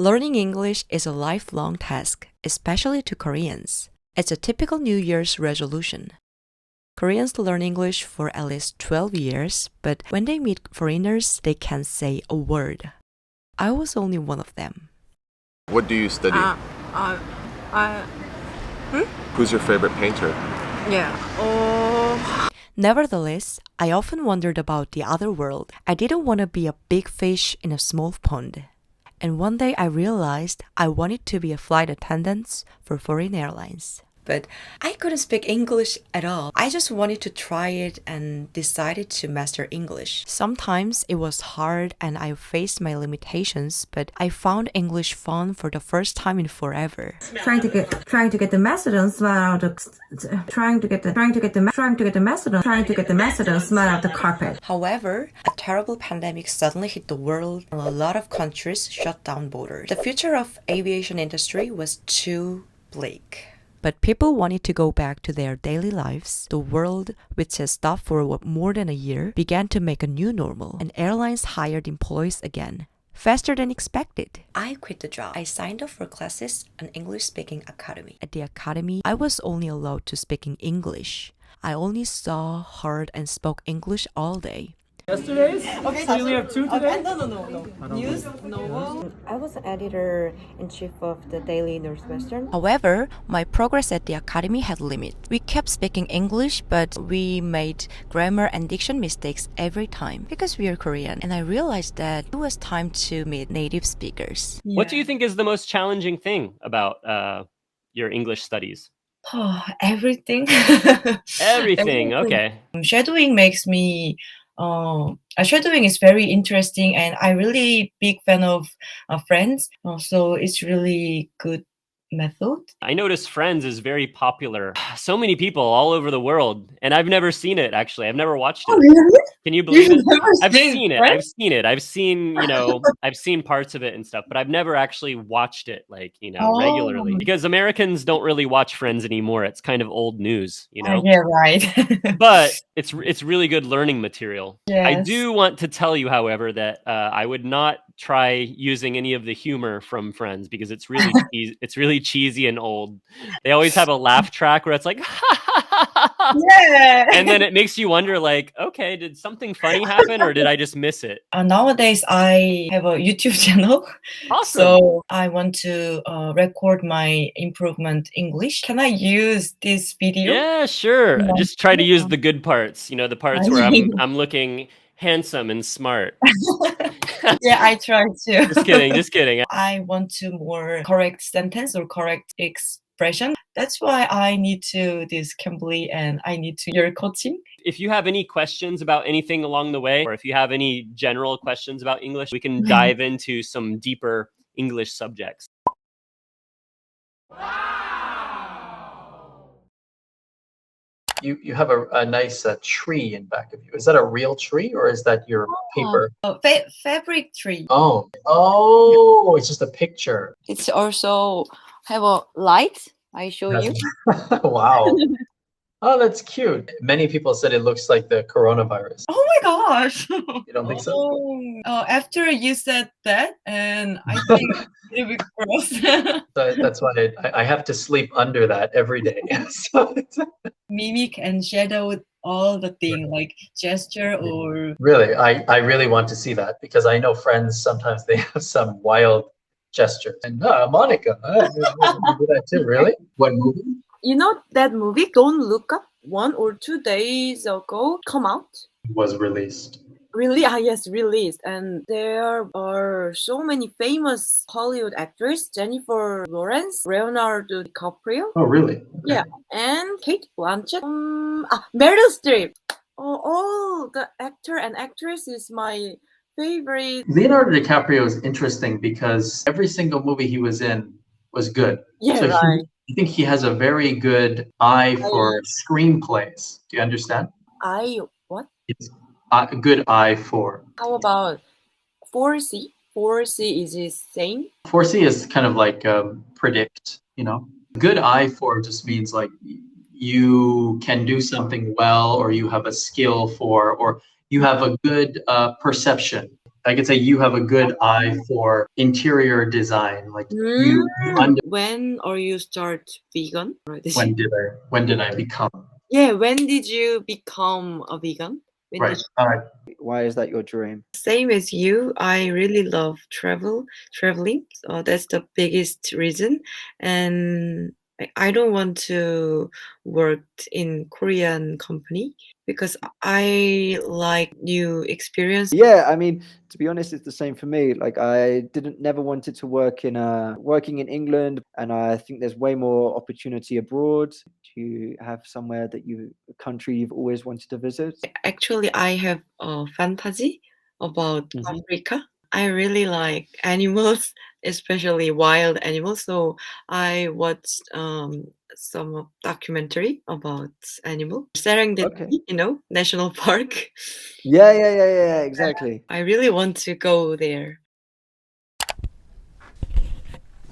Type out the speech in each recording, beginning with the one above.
Learning English is a lifelong task, especially to Koreans. It's a typical New Year's resolution. Koreans learn English for at least 12 years, but when they meet foreigners, they can't say a word. I was only one of them. What do you study? I Who's your favorite painter? yeah. Oh. Nevertheless, I often wondered about the other world. I didn't want to be a big fish in a small pond. And one day I realized I wanted to be a flight attendant for foreign airlines. But I couldn't speak English at all. I just wanted to try it and decided to master English. Sometimes it was hard and I faced my limitations, but I found English fun for the first time in forever. Trying to get the message and smell out the trying to get the message and smell out the carpet. However, a terrible pandemic suddenly hit the world and a lot of countries shut down borders. The future of aviation industry was too bleak. But people wanted to go back to their daily lives. The world, which had stopped for more than a year, began to make a new normal, and airlines hired employees again, faster than expected. I quit the job. I signed up for classes at an English-speaking academy. At the academy, I was only allowed to speak in English. I only saw, heard, and spoke English all day. Yesterday's? Okay, so you only have two today? No. News, novel. I was an editor-in-chief of the Daily Northwestern. However, my progress at the academy had limits. We kept speaking English, but we made grammar and diction mistakes every time because we are Korean. And I realized that it was time to meet native speakers. What do you think is the most challenging thing about your English studies? Oh, everything. Everything, okay. Shadowing makes me shadowing is very interesting, and I'm really big fan of Friends. So it's really good method. I noticed Friends is very popular. So many people all over the world, and I've never seen it actually. I've never watched it. Oh, really? Can you believe it? I've seen seen it. Friends? I've seen, I've seen parts of it and stuff, but I've never actually watched it Oh. regularly. Because Americans don't really watch Friends anymore. It's kind of old news, Yeah, right. But it's really good learning material. I Yes. do want to tell you, however, that I would not try using any of the humor from Friends because it's really it's really cheesy and old. They always have a laugh track where it's like Yeah. and then it makes you wonder, like, okay, did something funny happen or did I just miss it? Nowadays, I have a YouTube channel. Awesome. So I want to record my improvement English. Can I use this video? Yeah, sure. Yeah. Just try to use the good parts, the parts where I'm looking handsome and smart. Yeah, I try to. Just kidding. I want to more correct sentence or correct expression. That's why I need to this Cambly and I need to your coaching. If you have any questions about anything along the way, or if you have any general questions about English, we can dive into some deeper English subjects. You have a nice tree in back of you. Is that a real tree or is that your paper? Fabric tree. Oh, it's just a picture. It's also have a light. I show you. Wow. Oh, that's cute. Many people said it looks like the coronavirus. Oh my gosh. You don't think so? After you said that, and I think it was gross. So that's why I have to sleep under that every day. So Mimic and shadow all the thing like gesture or really, I really want to see that because I know Friends sometimes they have some wild gestures. And Monica, you do that too, really? What movie? You know that movie Don't Look Up 1 or 2 days ago come out? Was released. Really? Yes, released. And there are so many famous Hollywood actors: Jennifer Lawrence, Leonardo DiCaprio, Oh, really? yeah, and Kate Blanchett, Meryl Streep. All the actor and actress is my favorite. Leonardo DiCaprio is interesting because every single movie he was in was good. Yeah, So right. I think he has a very good eye for screenplays. Do you understand? What? It's a good eye for. How about 4C? 4C is the same. 4C is kind of like predict, Good eye for just means like you can do something well or you have a skill for or you have a good perception I could say you have a good eye for interior design. Like you When or you start vegan? when did I become? Yeah, when did you become a vegan? When Right. did Why is that your dream? Same as you, I really love traveling. So that's the biggest reason. And I don't want to work in Korean company because I like new experience. Yeah, I mean, to be honest, it's the same for me. Like, I never wanted to work working in England, and I think there's way more opportunity abroad. Do you have somewhere a country you've always wanted to visit? Actually, I have a fantasy about Africa. I really like animals, especially wild animals. So I watched some documentary about animal. Serengeti, Okay. National Park. Yeah, exactly. I really want to go there.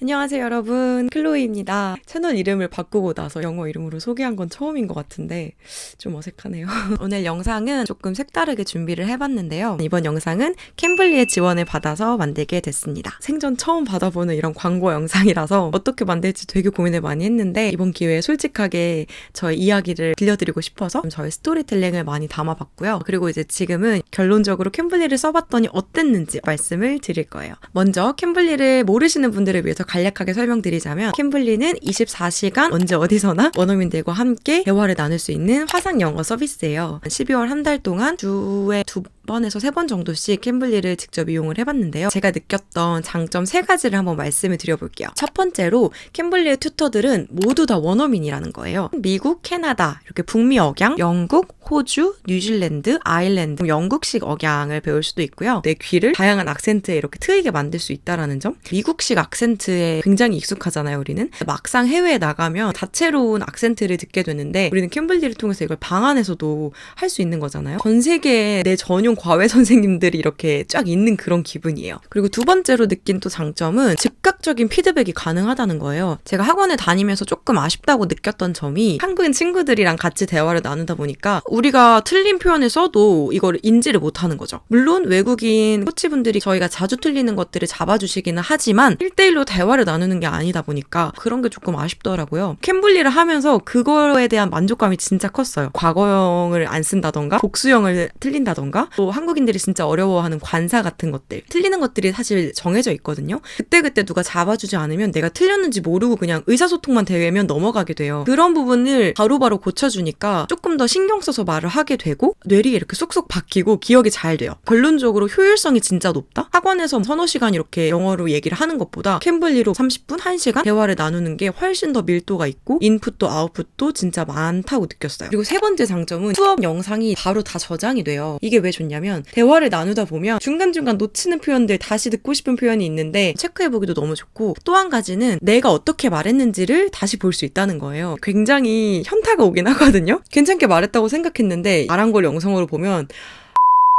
안녕하세요 여러분, 클로이입니다. 채널 이름을 바꾸고 나서 영어 이름으로 소개한 건 처음인 것 같은데 좀 어색하네요. 오늘 영상은 조금 색다르게 준비를 해봤는데요. 이번 영상은 캠블리의 지원을 받아서 만들게 됐습니다. 생전 처음 받아보는 이런 광고 영상이라서 어떻게 만들지 되게 고민을 많이 했는데 이번 기회에 솔직하게 저의 이야기를 들려드리고 싶어서 저의 스토리텔링을 많이 담아봤고요. 그리고 이제 지금은 결론적으로 캠블리를 써봤더니 어땠는지 말씀을 드릴 거예요. 먼저 캠블리를 모르시는 분들을 위해서 간략하게 설명드리자면 캠블리는 24시간 언제 어디서나 원어민들과 함께 대화를 나눌 수 있는 화상 영어 서비스예요. 12월 한 달 동안 주에 2번에서 3번 정도씩 캠블리를 직접 이용을 해봤는데요. 제가 느꼈던 장점 3가지를 한번 말씀을 드려볼게요. 첫 번째로 캠블리의 튜터들은 모두 다 원어민이라는 거예요. 미국, 캐나다, 이렇게 북미 억양, 영국, 호주, 뉴질랜드, 아일랜드, 영국식 억양을 배울 수도 있고요. 내 귀를 다양한 악센트에 이렇게 트이게 만들 수 있다는 점. 미국식 악센트에 굉장히 익숙하잖아요, 우리는. 막상 해외에 나가면 다채로운 악센트를 듣게 되는데 우리는 캠블리를 통해서 이걸 방 안에서도 할 수 있는 거잖아요. 전 세계에 내 전용 과외 선생님들이 이렇게 쫙 있는 그런 기분이에요. 그리고 두 번째로 느낀 또 장점은 즉각적인 피드백이 가능하다는 거예요. 제가 학원에 다니면서 조금 아쉽다고 느꼈던 점이 한국인 친구들이랑 같이 대화를 나누다 보니까 우리가 틀린 표현을 써도 이걸 인지를 못하는 거죠. 물론 외국인 코치분들이 저희가 자주 틀리는 것들을 잡아주시기는 하지만 1대1로 대화를 나누는 게 아니다 보니까 그런 게 조금 아쉽더라고요. 캠블리를 하면서 그거에 대한 만족감이 진짜 컸어요. 과거형을 안 쓴다던가 복수형을 틀린다던가 또 한국인들이 진짜 어려워하는 관사 같은 것들 틀리는 것들이 사실 정해져 있거든요. 그때그때 누가 잡아주지 않으면 내가 틀렸는지 모르고 그냥 의사소통만 되면 넘어가게 돼요. 그런 부분을 바로바로 고쳐주니까 조금 더 신경 써서 말을 하게 되고 뇌리에 이렇게 쏙쏙 박히고 기억이 잘 돼요. 결론적으로 효율성이 진짜 높다? 학원에서 서너 시간 이렇게 영어로 얘기를 하는 것보다 캠블리로 30분, 1시간 대화를 나누는 게 훨씬 더 밀도가 있고 인풋도 아웃풋도 진짜 많다고 느꼈어요. 그리고 세 번째 장점은 수업 영상이 바로 다 저장이 돼요. 이게 왜 좋냐면 대화를 나누다 보면 중간중간 놓치는 표현들 다시 듣고 싶은 표현이 있는데 체크해보기도 너무 좋고 또 한 가지는 내가 어떻게 말했는지를 다시 볼 수 있다는 거예요. 굉장히 현타가 오긴 하거든요. 괜찮게 말했다고 생각했는데 말한 걸 영상으로 보면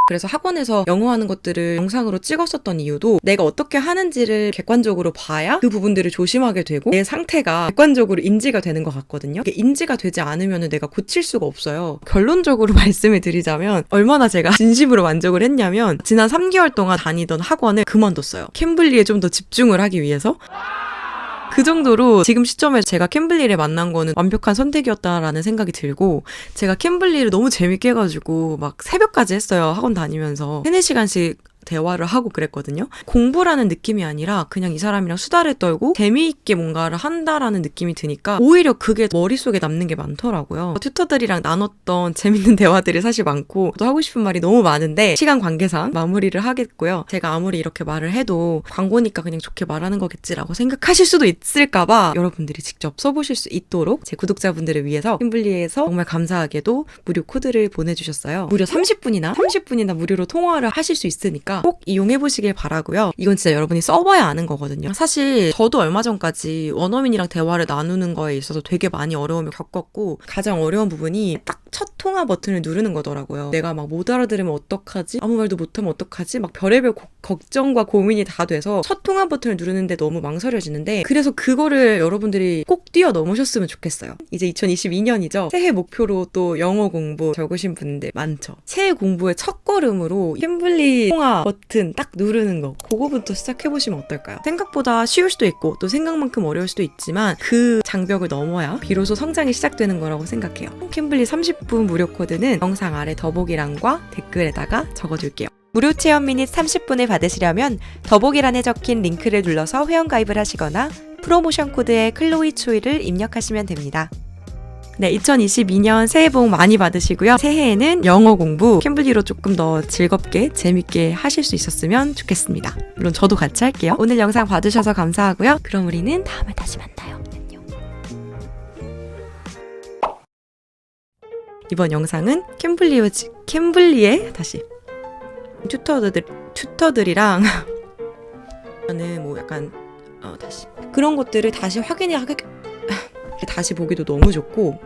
그래서 학원에서 영어하는 것들을 영상으로 찍었었던 이유도 내가 어떻게 하는지를 객관적으로 봐야 그 부분들을 조심하게 되고 내 상태가 객관적으로 인지가 되는 것 같거든요. 이게 인지가 되지 않으면 내가 고칠 수가 없어요. 결론적으로 말씀을 드리자면 얼마나 제가 진심으로 만족을 했냐면 지난 3개월 동안 다니던 학원을 그만뒀어요. 캠블리에 좀 더 집중을 하기 위해서. 그 정도로 지금 시점에 제가 캠블리를 만난 거는 완벽한 선택이었다라는 생각이 들고 제가 캠블리를 너무 재밌게 해가지고 막 새벽까지 했어요. 학원 다니면서 3-4시간씩 대화를 하고 그랬거든요. 공부라는 느낌이 아니라 그냥 이 사람이랑 수다를 떨고 재미있게 뭔가를 한다라는 느낌이 드니까 오히려 그게 머릿속에 남는 게 많더라고요. 튜터들이랑 나눴던 재밌는 대화들이 사실 많고 또 하고 싶은 말이 너무 많은데 시간 관계상 마무리를 하겠고요. 제가 아무리 이렇게 말을 해도 광고니까 그냥 좋게 말하는 거겠지라고 생각하실 수도 있을까봐 여러분들이 직접 써보실 수 있도록 제 구독자분들을 위해서 캠블리에서 정말 감사하게도 무료 코드를 보내주셨어요. 무려 30분이나 무료로 통화를 하실 수 있으니까 꼭 이용해보시길 바라고요. 이건 진짜 여러분이 써봐야 아는 거거든요. 사실 저도 얼마 전까지 원어민이랑 대화를 나누는 거에 있어서 되게 많이 어려움을 겪었고 가장 어려운 부분이 딱 첫 통화 버튼을 누르는 거더라고요. 내가 막 못 알아들으면 어떡하지? 아무 말도 못하면 어떡하지? 막 별의별 걱정과 고민이 다 돼서 첫 통화 버튼을 누르는데 너무 망설여지는데 그래서 그거를 여러분들이 꼭 뛰어넘으셨으면 좋겠어요. 이제 2022년이죠. 새해 목표로 또 영어 공부 적으신 분들 많죠. 새해 공부에 첫걸음으로 캠블리 통화 버튼 딱 누르는 거, 그거부터 시작해보시면 어떨까요? 생각보다 쉬울 수도 있고 또 생각만큼 어려울 수도 있지만 그 장벽을 넘어야 비로소 성장이 시작되는 거라고 생각해요. 캠블리 30분 무료 코드는 영상 아래 더보기란과 댓글에다가 적어둘게요. 무료 체험 미닛 30분을 받으시려면 더보기란에 적힌 링크를 눌러서 회원가입을 하시거나 프로모션 코드에 클로이 초이를 입력하시면 됩니다. 네, 2022년 새해 복 많이 받으시고요. 새해에는 영어 공부 캠블리로 조금 더 즐겁게 재밌게 하실 수 있었으면 좋겠습니다. 물론 저도 같이 할게요. 오늘 영상 봐주셔서 감사하고요. 그럼 우리는 다음에 다시 만나요. 안녕. 이번 영상은 캠블리의 다시 튜터들이랑 저는 뭐 약간 다시 그런 것들을 다시 다시 보기도 너무 좋고